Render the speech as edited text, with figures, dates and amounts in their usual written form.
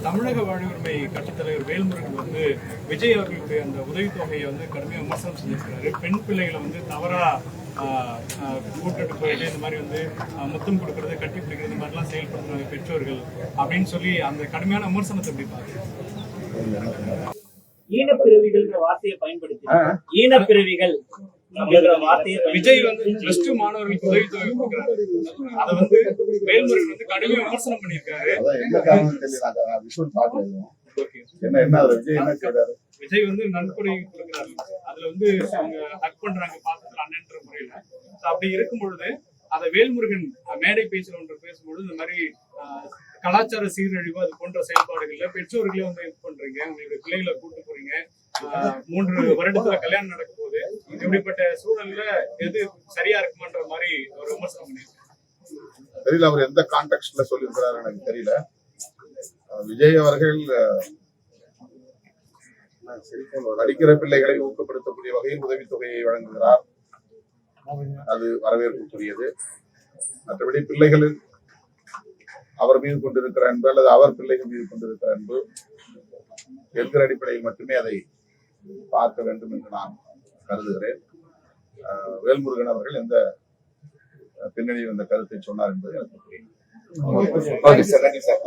தமிழக வாழ்வுரிமை கட்சித் தலைவர் வேல்முருகன் வந்து விஜய் அவர்களுடைய அந்த உதவித்தொகையை வந்து கடுமையாக விமர்சனம் செஞ்சிருக்கிறாரு. பெண் பிள்ளைகளை வந்து தவறா கூட்டிட்டு போயிட்டு இந்த மாதிரி வந்து முத்தம் கொடுக்கறது, கட்டி பிடிக்கிறது, இந்த மாதிரிலாம் செயல்படுத்துறாங்க பெற்றோர்கள் அப்படின்னு சொல்லி அந்த கடுமையான விமர்சனத்தை எப்படி பாருங்க? ஈனப்பிறவிகள் வார்த்தையை பயன்படுத்தி ஈனப்பிறவிகள் விஜய் வந்து பிளஸ் 2 மாணவர்களுக்கு உதவித்தொகை கொடுக்கிறாரு. அதை வந்து வேல்முருகன் வந்து கடுமையா விமர்சனம் பண்ணியிருக்காரு. விஜய் வந்து நன்கொடை கொடுக்கிறாரு, அதுல வந்து அவங்க ஹக் பண்றாங்க பாசத்துல அண்ணன்ற முறையில. அப்படி இருக்கும் பொழுது அதை வேல்முருகன் மேடை பேசுற ஒன்று பேசும்பொழுது இந்த மாதிரி கலாச்சார சீரழிவு அது போன்ற செயல்பாடுகள்ல பெற்றோர்களே வந்து இது பண்றீங்க, உங்களுடைய பிள்ளைகளை கூட்டு போறீங்க, 3 வருடத்துல கல்யாணம் நடக்க போகுது, இப்படிப்பட்ட சூழல்ல எது சரியா இருக்குமான்ற மாதிரி ஒரு விமர்சனம் பண்ணிருக்காரு. தெரியல, அவர் எந்த கான்டெக்ட்ல சொல்லியிருக்கிறாரு எனக்கு தெரியல. விஜய் அவர்கள் படிக்கிற பிள்ளைகளை ஊக்கப்படுத்தக்கூடிய வகையில் உதவித்தொகையை வழங்குகிறார், அது வரவேற்புக்குரியது. மற்றபடி பிள்ளைகளில் அவர் மீது கொண்டிருக்கிற அன்பு அல்லது அவர் பிள்ளைகள் மீது கொண்டிருக்கிற அன்பு என்கிற அடிப்படையில் மட்டுமே அதை பார்க்க வேண்டும் என்று நான் கருதுகிறேன். வேல்முருகன் அவர்கள் எந்த பின்னணியில் இந்த கருத்தை சொன்னார் என்பது எனக்கு புரியும்.